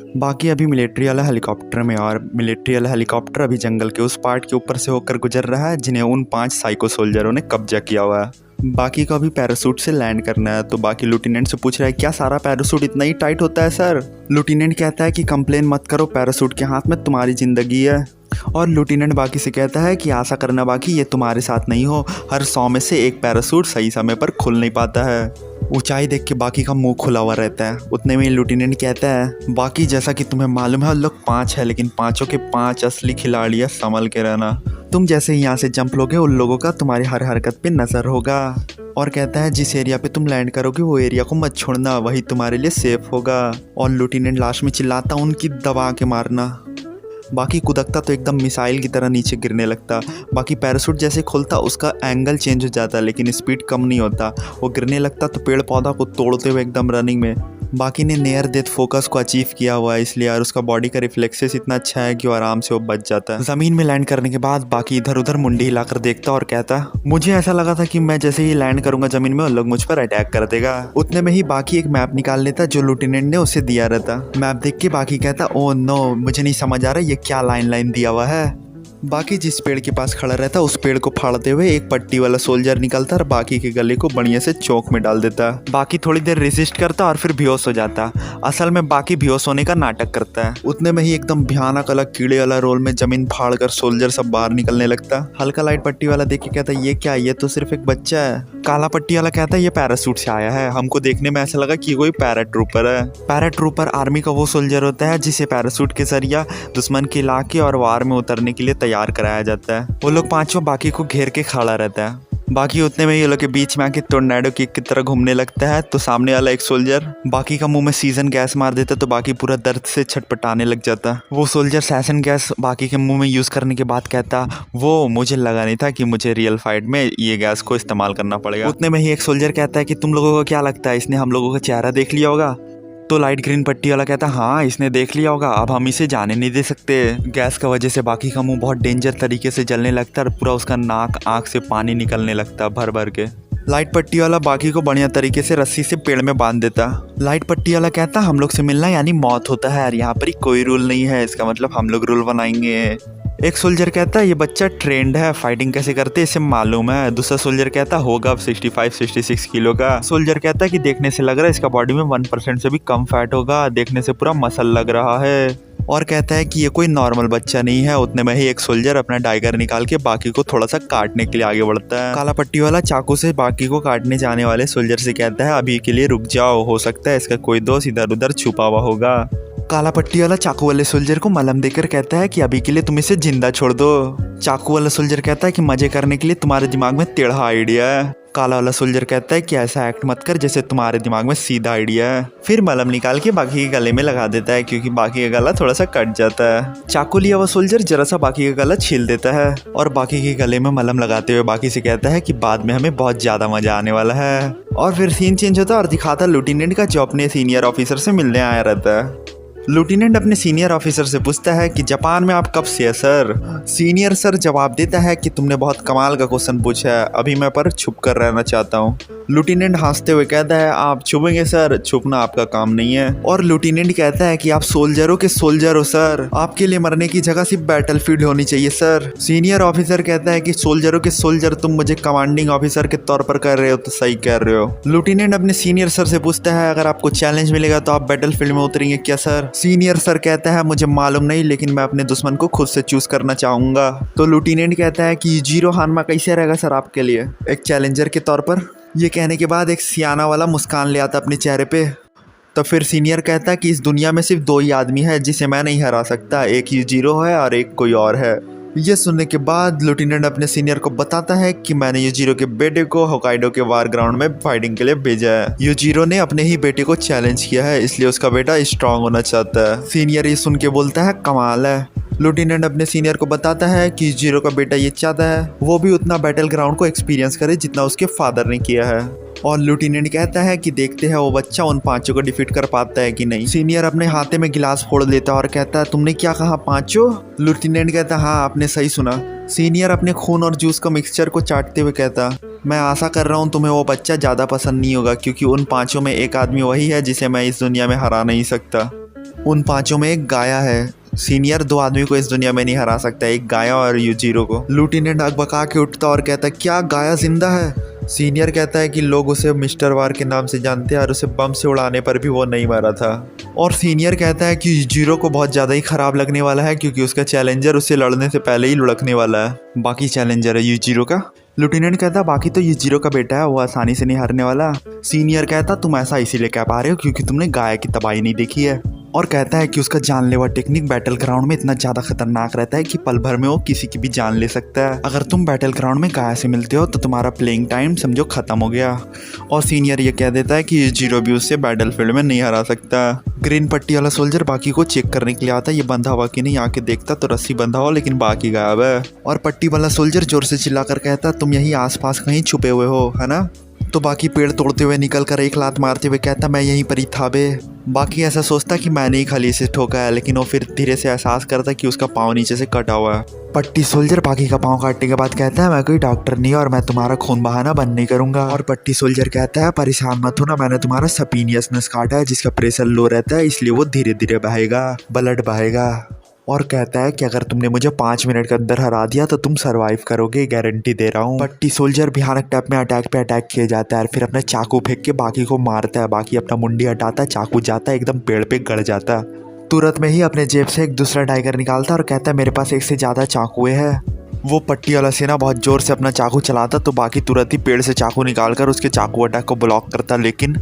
बाकी अभी मिलिट्री वाला हेलीकॉप्टर में, और मिलिट्री वाला हेलीकॉप्टर अभी जंगल के उस पार्ट के ऊपर से होकर गुजर रहा है जिन्हें उन 5 साइको सोल्जरों ने कब्जा किया हुआ है। बाकी को अभी पैरासूट से लैंड करना है, तो बाकी लेफ्टिनेंट से पूछ रहा है क्या सारा पैरासूट इतना ही टाइट होता है सर। लेफ्टिनेंट कहता है कि कंप्लेन मत करो, पैरासूट के हाथ में तुम्हारी ज़िंदगी है। और लेफ्टिनेंट बाकी से कहता है कि आशा करना बाकी ये तुम्हारे साथ नहीं हो, हर 100 में से एक पैरासूट सही समय पर खुल नहीं पाता है। ऊंचाई देख के बाकी का मुंह खुला हुआ रहता है। उतने में लेफ्टिनेंट कहता है बाकी जैसा कि तुम्हें मालूम है लोग 5 है, लेकिन 5 के 5 असली खिलाड़ी है, संभल के रहना। तुम जैसे ही यहाँ से जंप लोगे उन लोगों का तुम्हारी हर हरकत पे नज़र होगा। और कहता है जिस एरिया पे तुम लैंड करोगे वो एरिया को मत छोड़ना, वही तुम्हारे लिए सेफ होगा। और लेफ्टिनेंट लास्ट में चिल्लाता उनकी दबा के मारना। बाकी कुदकता तो एकदम मिसाइल की तरह नीचे गिरने लगता। बाकी पैरासूट जैसे खुलता उसका एंगल चेंज हो जाता, लेकिन स्पीड कम नहीं होता। वो गिरने लगता तो पेड़ पौधा को तोड़ते हुए एकदम रनिंग में। बाकी ने नियर डेथ फोकस को अचीव किया हुआ है, इसलिए यार उसका बॉडी का रिफ्लेक्सेस इतना अच्छा है कि वो आराम से वो बच जाता है। ज़मीन में लैंड करने के बाद बाकी इधर उधर मुंडी हिलाकर देखता और कहता मुझे ऐसा लगा था कि मैं जैसे ही लैंड करूंगा ज़मीन में उन लोग मुझ पर अटैक कर देगा। उतने में ही बाकी एक मैप निकाल लेता जो लेफ्टिनेंट ने उसे दिया रहता। मैप देख के बाकी कहता ओ नो, मुझे नहीं समझ आ रहा ये क्या लाइन दिया हुआ है। बाकी जिस पेड़ के पास खड़ा रहता उस पेड़ को फाड़ते हुए एक पट्टी वाला सोल्जर निकलता और बाकी के गले को बढ़िया से चौक में डाल देता। बाकी थोड़ी देर रेसिस्ट करता और फिर बेहोश हो जाता। असल में बाकी बेहोश होने का नाटक करता है। उतने में ही एकदम भयानक अलग कीड़े वाला रोल में जमीन फाड़ कर सोल्जर सब बाहर निकलने लगता। हल्का लाइट पट्टी वाला देख के कहता ये क्या, ये तो सिर्फ एक बच्चा है। काला पट्टी वाला कहता है ये पैरासूट से आया है, हमको देखने में ऐसा लगा कि कोई पैराट्रूपर है। पैराट्रूपर आर्मी का वो सोल्जर होता है जिसे पैरासूट के जरिए दुश्मन के इलाके और वार में उतरने के लिए तैयार कराया जाता है। वो लोग 5 बाकी को घेर के खड़ा रहता है। बाकी उतने में ये लोग के बीच में आके टोर्नेडो किक की तरह घूमने लगता है, तो सामने वाला एक सोल्जर बाकी का मुंह में सीजन गैस मार देता, तो बाकी पूरा दर्द से छटपटाने लग जाता। वो सोल्जर सैसन गैस बाकी के मुंह में यूज़ करने के बाद कहता वो मुझे लगा नहीं था कि मुझे रियल फाइट में ये गैस को इस्तेमाल करना पड़ेगा। उतने में ही एक सोल्जर कहता है कि तुम लोगों को क्या लगता है इसने हम लोगों का चेहरा देख लिया होगा। तो लाइट ग्रीन पट्टी वाला कहता हाँ इसने देख लिया होगा, अब हम इसे जाने नहीं दे सकते। गैस का वजह से बाकी का मुंह बहुत डेंजर तरीके से जलने लगता है और पूरा उसका नाक आँख से पानी निकलने लगता भर भर के। लाइट पट्टी वाला बाकी को बढ़िया तरीके से रस्सी से पेड़ में बांध देता। लाइट पट्टी वाला कहता हम लोग से मिलना यानी मौत होता है, यहाँ पर कोई रूल नहीं है, इसका मतलब हम लोग रूल बनाएंगे। एक सोल्जर कहता है ये बच्चा ट्रेंड है, फाइटिंग कैसे करते इसे मालूम है। दूसरा सोल्जर कहता होगा अब 65-66 किलो का। सोल्जर कहता है कि देखने से लग रहा है इसका बॉडी में 1% से भी कम फैट होगा, देखने से पूरा मसल लग रहा है। और कहता है कि ये कोई नॉर्मल बच्चा नहीं है। उतने में ही एक सोल्जर अपना डाइगर निकाल के बाकी को थोड़ा सा काटने के लिए आगे बढ़ता है। काला पट्टी वाला चाकू से बाकी को काटने जाने वाले सोल्जर से कहता है अभी के लिए रुक जाओ, हो सकता है इसका कोई दोस्त इधर उधर छुपा हुआ होगा। काला पट्टी वाला चाकू वाले सोल्जर को मलहम देकर कहता है कि अभी के लिए तुम इसे जिंदा छोड़ दो। चाकू वाला सोल्जर कहता है कि मजे करने के लिए तुम्हारे दिमाग में टेढ़ा आइडिया है। काला वाला सोल्जर कहता है कि ऐसा एक्ट मत कर जैसे तुम्हारे दिमाग में सीधा आइडिया है। फिर मलहम निकाल के बाकी के गले में लगा देता है, क्योंकि बाकी का गला थोड़ा सा कट जाता है। चाकू लिया हुआ सोल्जर जरा सा बाकी का गला छील देता है और बाकी के गले में मलहम लगाते हुए बाकी से कहता है कि बाद में हमें बहुत ज्यादा मजा आने वाला है। और फिर सीन चेंज होता है और दिखाता लेफ्टिनेंट का जो अपने सीनियर ऑफिसर से मिलने आया रहता है। लेफ्टिनेंट अपने सीनियर ऑफिसर से पूछता है कि जापान में आप कब से है सर। सीनियर सर जवाब देता है कि तुमने बहुत कमाल का क्वेश्चन पूछा है, अभी मैं पर छुप कर रहना चाहता हूँ। लेफ्टिनेंट हंसते हुए कहता है आप छुपेंगे सर, छुपना आपका काम नहीं है। और लेफ्टिनेंट कहता है कि आप सोल्जरों के सोल्जर हो सर, आपके लिए मरने की जगह सिर्फ बैटलफील्ड होनी चाहिए सर। सीनियर ऑफिसर कहता है कि सोल्जरों के सोल्जर तुम मुझे कमांडिंग ऑफिसर के तौर पर कर रहे हो तो सही कह रहे हो। लेफ्टिनेंट अपने सीनियर सर से पूछता है अगर आपको चैलेंज मिलेगा तो आप बैटलफील्ड में उतरेंगे क्या सर। सीनियर सर कहता है मुझे मालूम नहीं, लेकिन मैं अपने दुश्मन को खुद से चूज करना चाहूंगा। तो लेफ्टिनेंट कहता है कि जीरो हानमा कैसे रहेगा सर आपके लिए एक चैलेंजर के तौर पर। ये कहने के बाद एक सियाना वाला मुस्कान ले आता अपने चेहरे पे। तो फिर सीनियर कहता है कि इस दुनिया में सिर्फ 2 ही आदमी है जिसे मैं नहीं हरा सकता, एक ही जीरो है और एक कोई और है। ये सुनने के बाद लेफ्टिनेंट अपने सीनियर को बताता है कि मैंने यूजीरो के बेटे को होकाइडो के वार ग्राउंड में फाइटिंग के लिए भेजा है। यूजीरो ने अपने ही बेटे को चैलेंज किया है, इसलिए उसका बेटा स्ट्रांग होना चाहता है। सीनियर ये सुन के बोलता है कमाल है। लेफ्टिनेंट अपने सीनियर को बताता है कि यूजीरो का बेटा ये चाहता है वो भी उतना बैटल ग्राउंड को एक्सपीरियंस करे जितना उसके फादर ने किया है। और लेफ्टिनेंट कहता है कि देखते हैं वो बच्चा उन 5 को डिफीट कर पाता है कि नहीं। सीनियर अपने हाथे में गिलास फोड़ लेता है और कहता है तुमने क्या कहा 5? लेफ्टिनेंट कहता हाँ आपने सही सुना। सीनियर अपने खून और जूस का मिक्सचर को चाटते हुए कहता मैं आशा कर रहा हूँ तुम्हें वो बच्चा ज़्यादा पसंद नहीं होगा, क्योंकि उन 5 में एक आदमी वही है जिसे मैं इस दुनिया में हरा नहीं सकता। उन पांचों में एक गाया है। सीनियर 2 आदमी को इस दुनिया में नहीं हरा सकता, एक गाया और यूजीरो को। लूटिनेंट अकबका के उठता और कहता है क्या गाया जिंदा है? सीनियर कहता है कि लोग उसे मिस्टर वार के नाम से जानते हैं और उसे बम से उड़ाने पर भी वो नहीं मरा था। और सीनियर कहता है कि यूजीरो को बहुत ज़्यादा ही ख़राब लगने वाला है क्योंकि उसका चैलेंजर उससे लड़ने से पहले ही लुढ़कने वाला है। बाकी चैलेंजर है यूजीरो का। लूटिनेंट कहता बाकी तो यूजीरो का बेटा है, वो आसानी से नहीं हारने वाला। सीनियर कहता तुम ऐसा इसीलिए कह पा रहे हो क्योंकि तुमने गाय की तबाही नहीं देखी है। और कहता है कि उसका जानलेवा टेक्निक बैटल ग्राउंड में इतना ज़्यादा खतरनाक रहता है कि पल भर में वो किसी की भी जान ले सकता है। अगर तुम बैटल ग्राउंड में गाय से मिलते हो तो तुम्हारा प्लेइंग टाइम समझो ख़त्म हो गया। और सीनियर ये कह देता है कि यूजीरो भी उससे बैटल फील्ड में नहीं हरा सकता। ग्रीन पट्टी वाला सोल्जर बाकी को चेक करने के लिए आता है, ये बंधा हुआ कि नहीं। आके देखता तो रस्सी बंधा हो लेकिन बाकी गायब है। और पट्टी वाला सोल्जर जोर से चिल्लाकर कहता तुम यही आसपास कहीं छुपे हुए हो, है ना? तो बाकी पेड़ तोड़ते हुए निकल कर एक लात मारते हुए कहता मैं यहीं पर ही था बे। बाकी ऐसा सोचता कि मैंने ही खाली इसे ठोका है, लेकिन वो फिर धीरे से एहसास करता कि उसका पाँव नीचे से कटा हुआ है। पट्टी सोल्जर बाकी का पाँव काटने के बाद कहता है मैं कोई डॉक्टर नहीं और मैं तुम्हारा खून बहाना बंद नहीं करूंगा। और पट्टी सोल्जर कहता है परेशान मत होना, मैंने तुम्हारा सपीनियस नस काटा है जिसका प्रेशर लो रहता है, इसलिए वो धीरे धीरे बहेगा, ब्लड बहेगा। और कहता है कि अगर तुमने मुझे 5 मिनट के अंदर हरा दिया तो तुम सरवाइव करोगे, गारंटी दे रहा हूँ। पट्टी सोल्जर भयानक टाइप में अटैक पे अटैक किया जाता है और फिर अपना चाकू फेंक के बाकी को मारता है। बाकी अपना मुंडी हटाता है, चाकू जाता है एकदम पेड़ पे गड़ जाता है। तुरंत में ही अपने जेब से एक दूसरा टाइगर निकालता है और कहता है मेरे पास एक से ज़्यादा चाकुए हैं। वो पट्टी वाला सेना बहुत जोर से अपना चाकू चलाता तो बाकी तुरंत ही पेड़ से चाकू निकालकर उसके चाकू अटैक को ब्लॉक करता, लेकिन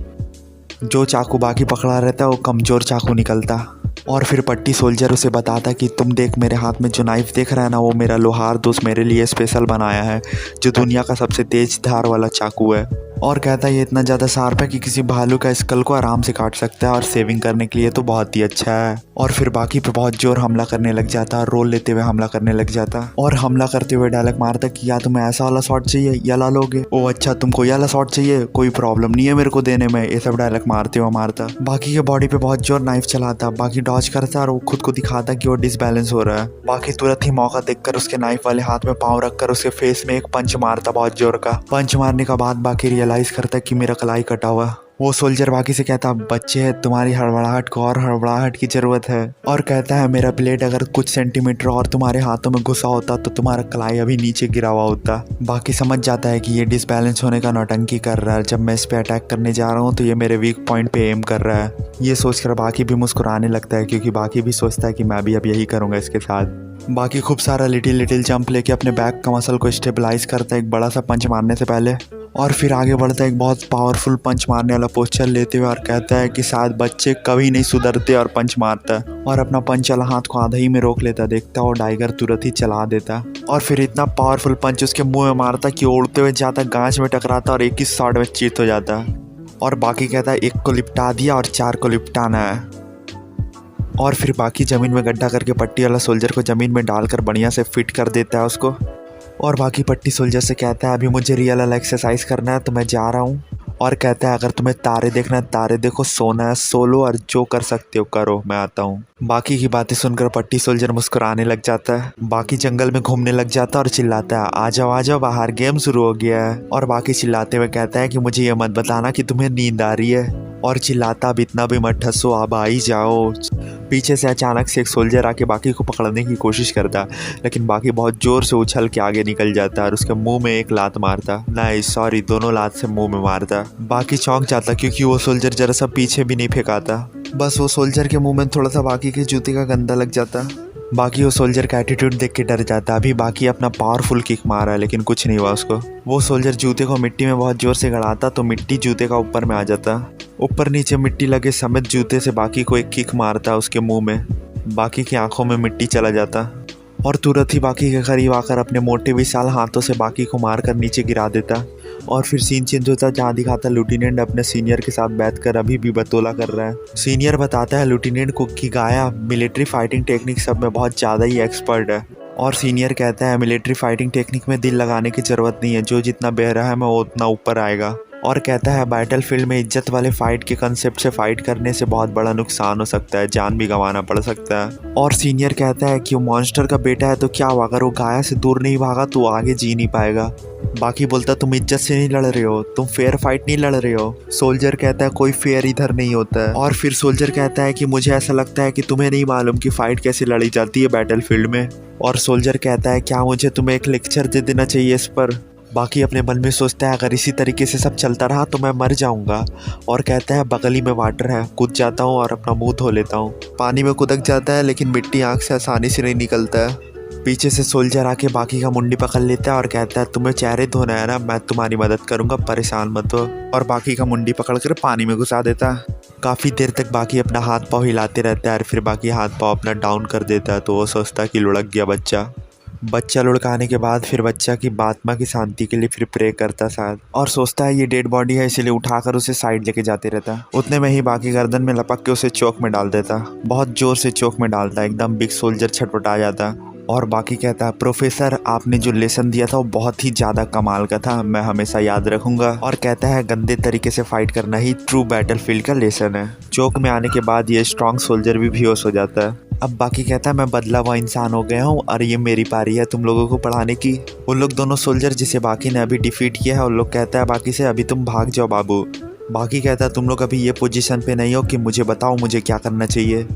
जो चाकू बाकी पकड़ा रहता है वो कमज़ोर चाकू निकलता। और फिर पट्टी सोल्जर उसे बताता कि तुम देख मेरे हाथ में जो नाइफ देख रहा है ना, वो मेरा लोहार दोस्त मेरे लिए स्पेशल बनाया है, जो दुनिया का सबसे तेज धार वाला चाकू है। और कहता है ये इतना ज़्यादा शार्प है कि किसी भालू का स्कल को आराम से काट सकता है और सेविंग करने के लिए तो बहुत ही अच्छा है। और फिर बाकी पे बहुत जोर हमला करने लग जाता है, रोल लेते हुए हमला करने लग जाता और हमला करते हुए डायलॉग मारता कि या तुम्हें ऐसा वाला शॉट चाहिए या ला लोगे। ओ अच्छा तुमको ये वाला शॉट चाहिए, कोई प्रॉब्लम नहीं है मेरे को देने में, ये सब डायलॉग मारते हुए मारता। बाकी के बॉडी पे बहुत जोर नाइफ चलाता, बाकी डॉज करता और वो खुद को दिखाता कि वो डिसबैलेंस हो रहा है। बाकी तुरंत ही मौका देखकर उसके नाइफ वाले हाथ में पाँव रखकर उसके फेस में एक पंच मारता बहुत जोर का। पंच मारने का बाद बाकी रियलाइज करता कि मेरा कलाई कटा हुआ। वो सोल्जर बाकी से कहता बच्चे है तुम्हारी हड़बड़ाहट को और हड़बड़ाहट की ज़रूरत है। और कहता है मेरा ब्लेड अगर कुछ सेंटीमीटर और तुम्हारे हाथों में घुसा होता तो तुम्हारा कलाई अभी नीचे गिरा हुआ होता। बाकी समझ जाता है कि ये डिसबैलेंस होने का नौटंकी कर रहा है, जब मैं इस पे अटैक करने जा रहा हूँ तो ये मेरे वीक पॉइंट पे एम कर रहा है। ये सोचकर बाकी भी मुस्कुराने लगता है क्योंकि बाकी भी सोचता है कि मैं भी अब यही करूँगा इसके साथ। बाकी खूब सारा लिटिल जंप लेके अपने बैक का मसल को स्टेबलाइज करता है एक बड़ा सा पंच मारने से पहले। और फिर आगे बढ़ता है एक बहुत पावरफुल पंच मारने वाला पोस्चर लेते हुए और कहता है कि शायद बच्चे कभी नहीं सुधरते और पंच मारता है। और अपना पंच वाला हाथ को आधा ही में रोक लेता, देखता और टाइगर तुरंत ही चला देता। और फिर इतना पावरफुल पंच उसके मुंह में मारता कि उड़ते हुए जाता, गांच में टकराता और एक ही शॉट में चीत हो जाता। और बाकी कहता है 1 को लिपटा दिया और 4 को लिपटाना है। और फिर बाकी ज़मीन में गड्ढा करके पट्टी वाला सोल्जर को ज़मीन में डालकर बढ़िया से फिट कर देता है उसको। और बाकी पट्टी सोल्जर से कहता है अभी मुझे रियल वाला एक्सरसाइज करना है तो मैं जा रहा हूँ। और कहता है अगर तुम्हें तारे देखना है तारे देखो, सोना है सो लो और जो कर सकते हो करो, मैं आता हूँ। बाकी की बातें सुनकर पट्टी सोल्जर मुस्कुराने लग जाता है। बाकी जंगल में घूमने लग जाता है और चिल्लाता है आ जाओ बाहर, गेम शुरू हो गया है। और बाकी चिल्लाते हुए कहता है कि मुझे ये मत बताना कि तुम्हें नींद आ रही है। और चिल्लाता अब इतना भी मत ठसो, अब आ ही जाओ। पीछे से अचानक से एक सोल्जर आके बाकी को पकड़ने की कोशिश करता, लेकिन बाकी बहुत जोर से उछल के आगे निकल जाता और उसके मुंह में एक लात मारता, नहीं सॉरी दोनों लात से मुंह में मारता। बाकी चौंक जाता क्योंकि वो सोल्जर जरा सा पीछे भी नहीं फेंकाता, बस वो सोल्जर के मुंह में थोड़ा सा बाकी के जूते का गंदा लग जाता। बाकी वो सोल्जर का एटीट्यूड देख के डर जाता। अभी बाकी अपना पावरफुल किक मारा है लेकिन कुछ नहीं हुआ उसको। वो सोल्जर जूते को मिट्टी में बहुत जोर से गड़ाता तो मिट्टी जूते का ऊपर में आ जाता। ऊपर नीचे मिट्टी लगे समेत जूते से बाकी को एक किक मारता उसके मुंह में। बाकी की आंखों में मिट्टी चला जाता और तुरंत ही बाकी के करीब आकर अपने मोटे विशाल हाथों से बाकी को मारकर नीचे गिरा देता। और फिर सीन चेंज होता, जहाँ दिखाता लूटिनेंट अपने सीनियर के साथ बैठकर अभी भी बतौला कर रहा है। सीनियर बताता है लूटिनेंट को कि गाया मिलिट्री फाइटिंग टेक्निक सब में बहुत ज़्यादा ही एक्सपर्ट है। और सीनियर कहता है मिलिट्री फाइटिंग टेक्निक में दिल लगाने की ज़रूरत नहीं है, जो जितना बहरा है मैं वो उतना ऊपर आएगा। और कहता है बैटल फील्ड में इज्जत वाले फाइट के कंसेप्ट से फाइट करने से बहुत बड़ा नुकसान हो सकता है, जान भी गंवाना पड़ सकता है। और सीनियर कहता है कि वो मॉन्स्टर का बेटा है तो क्या हुआ, अगर वो गाया से दूर नहीं भागा तो वो आगे जी नहीं पाएगा। बाकी बोलता तुम इज्जत से नहीं लड़ रहे हो, तुम फेयर फाइट नहीं लड़ रहे हो। सोल्जर कहता है कोई फेयर इधर नहीं होता है। और फिर सोल्जर कहता है कि मुझे ऐसा लगता है कि तुम्हें नहीं मालूम कि फाइट कैसे लड़ी जाती है बैटलफील्ड में। और सोल्जर कहता है क्या मुझे तुम्हें एक लेक्चर दे देना चाहिए इस पर। बाकी अपने मन में सोचता है अगर इसी तरीके से सब चलता रहा तो मैं मर जाऊंगा। और कहता है बगल ही में वाटर है, कूद जाता हूँ और अपना मुंह धो लेता हूँ। पानी में कुदक जाता है लेकिन मिट्टी आँख से आसानी से नहीं निकलता है। पीछे से सोल्जर आके बाकी का मुंडी पकड़ लेता है और कहता है तुम्हें चेहरे धोना है ना, मैं तुम्हारी मदद करूंगा, परेशान मत हो। और बाकी का मुंडी पकड़कर पानी में घुसा देता है। काफ़ी देर तक बाकी अपना हाथ पाँव हिलाते रहता है और फिर बाकी हाथ पाँव अपना डाउन कर देता है। तो वो सोचता है कि लुढ़क गया बच्चा लुढ़काने के बाद फिर बच्चा की आत्मा की शांति के लिए फिर प्रे करता शायद, और सोचता है ये डेड बॉडी है इसलिए उठाकर उसे साइड लेके जाते रहता। उतने में ही बाकी गर्दन में लपक के उसे चौक में डाल देता, बहुत जोर से चौक में डालता, एकदम बिग सोल्जर छटपटा जाता। और बाकी कहता है प्रोफेसर आपने जो लेसन दिया था वो बहुत ही ज़्यादा कमाल का था, मैं हमेशा याद रखूंगा। और कहता है गंदे तरीके से फाइट करना ही ट्रू बैटलफील्ड का लेसन है। चौक में आने के बाद ये स्ट्रॉन्ग सोल्जर भी बेहोश हो जाता है। अब बाकी कहता है मैं बदला हुआ इंसान हो गया हूँ और ये मेरी पारी है तुम लोगों को पढ़ाने की। उन लोग दोनों सोल्जर जिसे बाकी ने अभी डिफीट किया है उन लोग कहता है बाकी से अभी तुम भाग जाओ बाबू। बाकी कहता है तुम लोग अभी ये पोजीशन पे नहीं हो कि मुझे बताओ मुझे क्या करना चाहिए।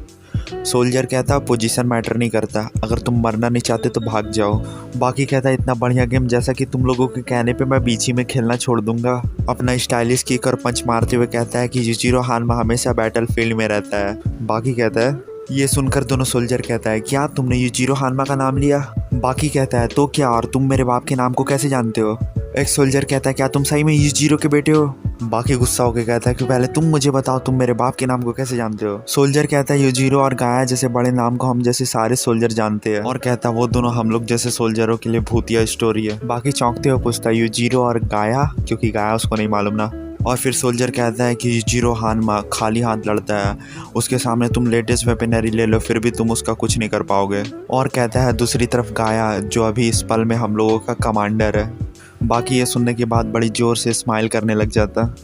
सोल्जर कहता पोजीशन मैटर नहीं करता, अगर तुम मरना नहीं चाहते तो भाग जाओ। बाकी कहता है इतना बढ़िया गेम जैसा कि तुम लोगों के कहने पे मैं बीच ही में खेलना छोड़ दूंगा। अपना स्टाइलिश किक और पंच मारते हुए कहता है कि युजिरो हानमा हमेशा बैटलफील्ड में रहता है। बाकी कहता है ये सुनकर दोनों सोल्जर कहता है क्या तुमने युजिरो हानमा का नाम लिया। बाकी कहता है तो क्या, और तुम मेरे बाप के नाम को कैसे जानते हो। एक सोल्जर कहता है क्या तुम सही में युजिरो के बेटे हो। बाकी गुस्सा होकर कहता है कि पहले तुम मुझे बताओ तुम मेरे बाप के नाम को कैसे जानते हो। सोल्जर कहता है युजिरो और गाया जैसे बड़े नाम को हम जैसे सारे सोल्जर जानते हैं। और कहता है वो दोनों हम लोग जैसे सोल्जरों के लिए भूतिया स्टोरी है। बाकी चौंकते हुए पूछता है युजिरो और गाया, क्योंकि गाया उसको नहीं मालूम ना। और फिर सोल्जर कहता है कि युजिरो हानमा खाली हाथ लड़ता है, उसके सामने तुम लेटेस्ट वेपनरी ले लो फिर भी तुम उसका कुछ नहीं कर पाओगे। और कहता है दूसरी तरफ गाया जो अभी इस पल में हम लोगों का कमांडर है। बाकी ये सुनने के बाद बड़ी ज़ोर से स्माइल करने लग जाता।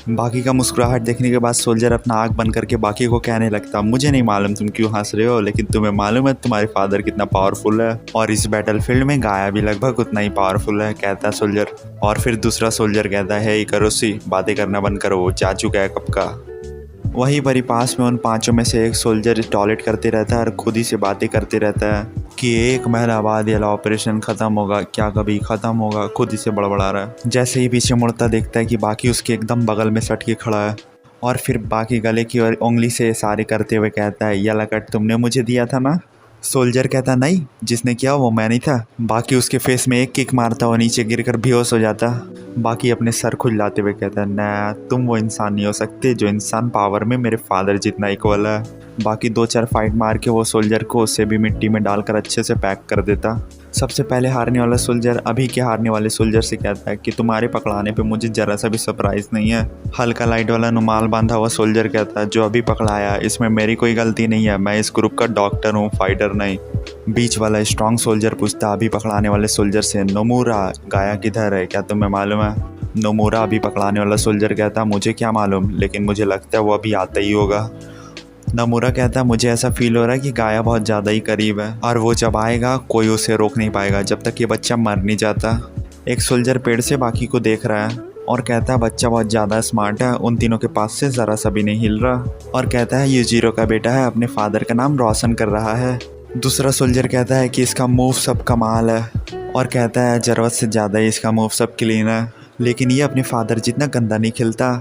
बाकी का मुस्कुराहट देखने के बाद सोल्जर अपना आँख बंद करके बाकी को कहने लगता मुझे नहीं मालूम तुम क्यों हंस रहे हो, लेकिन तुम्हें मालूम है तुम्हारे फादर कितना पावरफुल है और इस बैटलफील्ड में गाया भी लगभग उतना ही पावरफुल है, कहता है सोल्जर। और फिर दूसरा सोल्जर कहता है इकारुसी बातें करना बंद करो, वो जा चुका है कब का। वहीं पर ही पास में उन पांचों में से एक सोल्जर टॉयलेट करते रहता है और खुद ही से बातें करते रहता है कि 1 महीना बाद ये ऑपरेशन ख़त्म होगा, क्या कभी ख़त्म होगा, खुद ही से बड़बड़ा रहा है। जैसे ही पीछे मुड़ता देखता है कि बाकी उसके एकदम बगल में सट के खड़ा है। और फिर बाकी गले की ओर उंगली से इशारे करते हुए कहता है यह लकट तुमने मुझे दिया था ना। सोल्जर कहता नहीं, जिसने किया वो मैं नहीं था। बाकी उसके फेस में एक किक मारता और नीचे गिरकर बेहोश हो जाता। बाकी अपने सर खुजलाते हुए कहता है ना तुम वो इंसान नहीं हो सकते जो इंसान पावर में मेरे फादर जितना इक्वल है। बाकी 2-4 फाइट मार के वो सोल्जर को उससे भी मिट्टी में डालकर अच्छे से पैक कर देता। सबसे पहले हारने वाला सोल्जर अभी के हारने वाले सोल्जर से कहता है कि तुम्हारे पकड़ाने पे मुझे जरा सा भी सरप्राइज नहीं है। हल्का लाइट वाला रुमाल बांधा हुआ सोल्जर कहता है जो अभी पकड़ाया इसमें मेरी कोई गलती नहीं है, मैं इस ग्रुप का डॉक्टर हूँ, फाइटर नहीं। बीच वाला स्ट्रॉन्ग सोल्जर पूछता अभी पकड़ाने वाले सोल्जर से नोमुरा गाया किधर है, क्या तुम्हें मालूम है। नोमुरा अभी पकड़ाने वाला सोल्जर कहता मुझे क्या मालूम, लेकिन मुझे लगता है वो अभी आता ही होगा। नमूरा कहता मुझे ऐसा फील हो रहा है कि गाया बहुत ज़्यादा ही करीब है और वो जब आएगा कोई उसे रोक नहीं पाएगा जब तक ये बच्चा मर नहीं जाता। एक सोल्जर पेड़ से बाकी को देख रहा है और कहता है बच्चा बहुत ज़्यादा स्मार्ट है, उन तीनों के पास से ज़रा सा भी नहीं हिल रहा। और कहता है युजिरो का बेटा है, अपने फादर का नाम रोशन कर रहा है। दूसरा सोल्जर कहता है कि इसका मूव सब कमाल है और कहता है ज़रूरत से ज़्यादा ही इसका मूव सब क्लीन है, लेकिन ये अपने फादर जितना गंदा नहीं खेलता।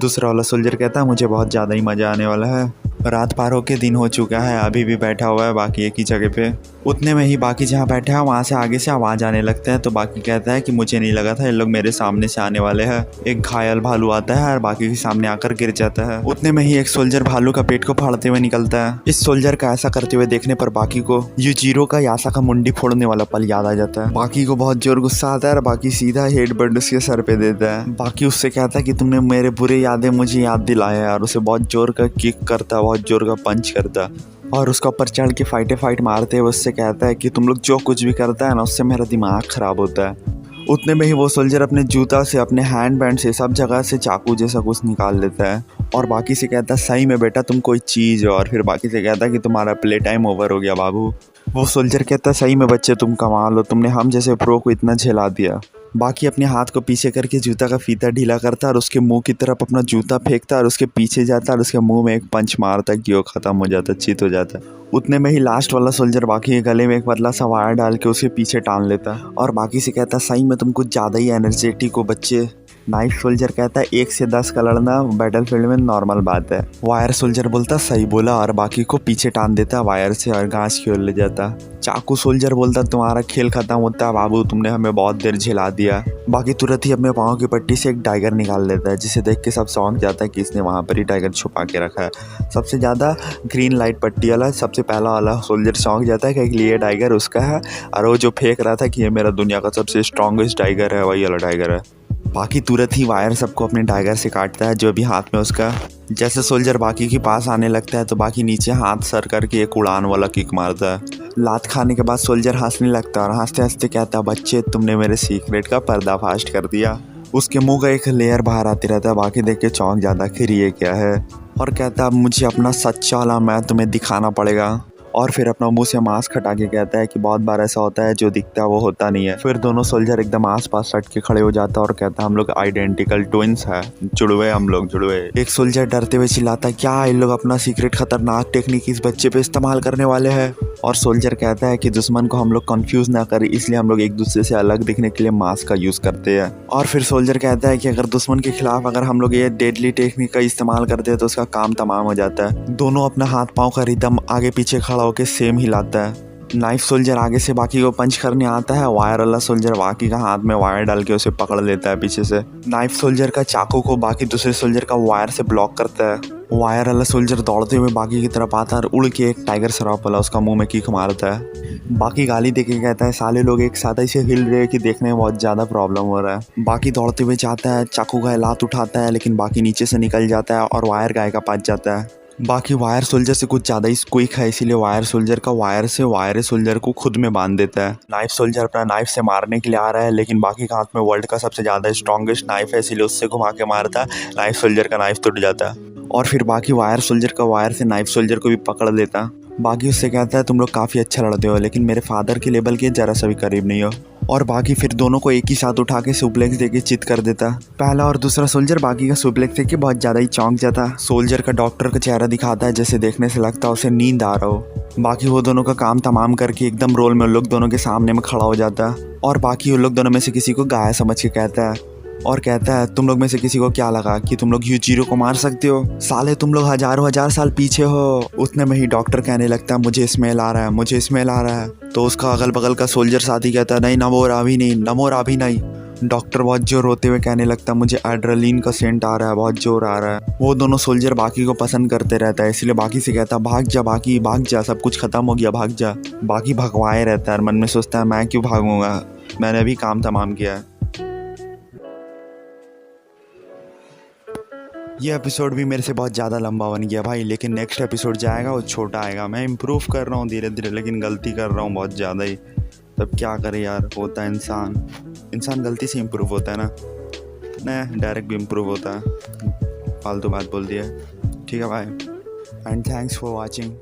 दूसरा वाला सोल्जर कहता है मुझे बहुत ज़्यादा ही मज़ा आने वाला है। रात पार होके दिन हो चुका है, अभी भी बैठा हुआ है बाकी एक ही जगह पे। उतने में ही बाकी जहाँ बैठा है वहाँ से आगे से आवाज़ आने लगता है तो बाकी कहता है कि मुझे नहीं लगा था ये लोग मेरे सामने से आने वाले हैं। एक घायल भालू आता है और बाकी के सामने आकर गिर जाता है। उतने में ही एक सोल्जर भालू का पेट को फाड़ते हुए निकलता है। इस सोल्जर का ऐसा करते हुए देखने पर बाकी को युजिरो का यासा का मुंडी फोड़ने वाला पल याद आ जाता है। बाकी को बहुत जोर गुस्सा आता है और बाकी सीधा हेडबट उसके सर पे देता है। बाकी उससे कहता है कि तुमने मेरे बुरे यादें मुझे याद दिलाया है और उसे बहुत जोर का किक करता, बहुत जोर का पंच करता और उसका ऊपर चढ़ के फाइट मारते हुए उससे कहता है कि तुम लोग जो कुछ भी करता है ना उससे मेरा दिमाग ख़राब होता है। उतने में ही वो सोल्जर अपने जूता से, अपने हैंड बैंड से, सब जगह से चाकू जैसा कुछ निकाल लेता है और बाकी से कहता है सही में बेटा तुम कोई चीज़ हो। और फिर बाकी से कहता है कि तुम्हारा प्ले टाइम ओवर हो गया बाबू। वो सोल्जर कहता है सही में बच्चे तुम कमाल हो, तुमने हम जैसे प्रो को इतना झेला दिया। बाकी अपने हाथ को पीछे करके जूता का फीता ढीला करता और उसके मुंह की तरफ अपना जूता फेंकता और उसके पीछे जाता और उसके मुंह में एक पंच मारता कि वो ख़त्म हो जाता, चित हो जाता। उतने में ही लास्ट वाला सोल्जर बाकी के गले में एक पतला सा वायर डाल के उसके पीछे टान लेता और बाकी से कहता, सही में तुम कुछ ज़्यादा ही एनर्जेटिक हो बच्चे। नाइफ सोल्जर कहता है 1 से 10 का लड़ना बैटलफील्ड में नॉर्मल बात है। वायर सोल्जर बोलता सही बोला और बाकी को पीछे टान देता वायर से और घास की ओर ले जाता। चाकू सोल्जर बोलता तुम्हारा खेल खत्म होता है बाबू, तुमने हमें बहुत देर झिला दिया। बाकी तुरंत ही अपने पाँव की पट्टी से एक टाइगर निकाल लेता है जिसे देख के सब चौंक जाता है कि इसने वहाँ पर ही टाइगर छुपा के रखा है। सबसे ज़्यादा ग्रीन लाइट पट्टी वाला सबसे पहला वाला सोल्जर चौंक जाता है कि ये टाइगर उसका है और वो जो फेंक रहा था कि ये मेरा दुनिया का सबसे स्ट्रॉन्गेस्ट टाइगर है, वही वाला टाइगर है। बाकी तुरंत ही वायर सबको अपने टाइगर से काटता है जो भी हाथ में उसका। जैसे सोल्जर बाकी के पास आने लगता है तो बाकी नीचे हाथ सर करके एक उड़ान वाला किक मारता है। लात खाने के बाद सोल्जर हंसने लगता है और हंसते हंसते कहता है बच्चे तुमने मेरे सीक्रेट का पर्दाफाश कर दिया। उसके मुंह का एक लेयर बाहर आती रहता है। बाकी देख के चौंक जाता है कि ये क्या है और कहता है मुझे अपना सच्चा वाला मैं तुम्हें दिखाना पड़ेगा। और फिर अपना मुंह से मास्क हटा के कहता है कि बहुत बार ऐसा होता है जो दिखता है वो होता नहीं है। फिर दोनों सोल्जर एकदम आसपास सट के खड़े हो जाता है और कहता है हम लोग आइडेंटिकल ट्विंस है, जुड़वे हम लोग जुड़वे। एक सोल्जर डरते हुए चिल्लाता है क्या इन लोग अपना सीक्रेट खतरनाक टेक्निक इस बच्चे पे इस्तेमाल करने वाले हैं। और सोल्जर कहता है कि दुश्मन को हम लोग कंफ्यूज ना करें इसलिए हम लोग एक दूसरे से अलग दिखने के लिए मास्क का यूज़ करते हैं। और फिर सोल्जर कहता है कि अगर दुश्मन के खिलाफ अगर हम लोग ये डेडली टेक्निक का इस्तेमाल करते हैं तो उसका काम तमाम हो जाता है। दोनों अपना हाथ पाँव का रिदम आगे पीछे खड़ा होकर सेम हिलाता है। नाइफ सोल्जर आगे से बाकी को पंच करने आता है। वायर वाला सोल्जर बाकी का हाथ में वायर डाल के उसे पकड़ लेता है पीछे से। नाइफ सोल्जर का चाकू को बाकी दूसरे सोल्जर का वायर से ब्लॉक करता है। वायर वाला सोल्जर दौड़ते हुए बाकी की तरफ आता है और उड़ के एक टाइगर श्रॉफ वाला उसका मुंह में किक मारता है। बाकी गाली देके कहता है साले लोग एक साथ ऐसे हिल रहे हैं कि देखने में बहुत ज़्यादा प्रॉब्लम हो रहा है। बाकी दौड़ते हुए जाता है, चाकू का लात उठाता है लेकिन बाकी नीचे से निकल जाता है और वायर गाय का पास जाता है। बाकी वायर सोल्जर से कुछ ज़्यादा ही क्विक है इसीलिए वायर सोल्जर का वायर से वायर सोल्जर को खुद में बांध देता है। नाइफ सोल्जर अपना नाइफ से मारने के लिए आ रहा है लेकिन बाकी के हाथ में वर्ल्ड का सबसे ज़्यादा स्ट्रॉन्गेस्ट नाइफ है इसीलिए उससे घुमा के मारता है। नाइफ सोल्जर का नाइफ टूट जाता है और फिर बाकी वायर सोल्जर का वायर से नाइफ सोल्जर को भी पकड़ लेता। बाकी उससे कहता है तुम लोग काफ़ी अच्छा लड़ते हो लेकिन मेरे फादर के लेवल के ज़रा सा भी करीब नहीं हो। और बाकी फिर दोनों को एक ही साथ उठा के सुप्लेक्स देके चित कर देता। पहला और दूसरा सोल्जर बाकी का सुप्लेक्स देके बहुत ज़्यादा ही चौंक जाता। सोल्जर का डॉक्टर का चेहरा दिखाता है जैसे देखने से लगता है उसे नींद आ रहा हो। बाकी वो दोनों का काम तमाम करके एकदम रोल में उन लोग दोनों के सामने में खड़ा हो जाता और बाकी उन लोग दोनों में से किसी को गाया समझ के कहता है और कहता है तुम लोग में से किसी को क्या लगा कि तुम लोग यूजीरो को मार सकते हो, साले तुम लोग हजारों हजार साल पीछे हो। उतने में ही डॉक्टर कहने लगता है मुझे स्मेल आ रहा है, मुझे स्मेल आ रहा है। तो उसका अगल बगल का सोल्जर साथी कहता है नहीं नमोर अभी नहीं, नमोर अभी नहीं। डॉक्टर बहुत जोर रोते हुए कहने लगता है मुझे एड्रेनलिन का सेंट आ रहा है, बहुत जोर आ रहा है। वो दोनों सोल्जर बाकी को पसंद करते रहता है इसलिए बाकी से कहता है भाग जा बाकी, भाग जा, सब कुछ खत्म हो गया, भाग जा। बाकी भगवाए रहता है, मन में सोचता है मैं क्यों भागूंगा, मैंने अभी काम तमाम किया है। ये एपिसोड भी मेरे से बहुत ज़्यादा लंबा बन गया भाई, लेकिन नेक्स्ट एपिसोड जाएगा वो छोटा आएगा। मैं इम्प्रूव कर रहा हूँ धीरे धीरे लेकिन गलती कर रहा हूँ बहुत ज़्यादा ही। तब क्या करे यार, होता है इंसान गलती से इम्प्रूव होता है ना, डायरेक्ट भी इम्प्रूव होता है। फालतू बात बोल दिया। ठीक है भाई, एंड थैंक्स फॉर वॉचिंग।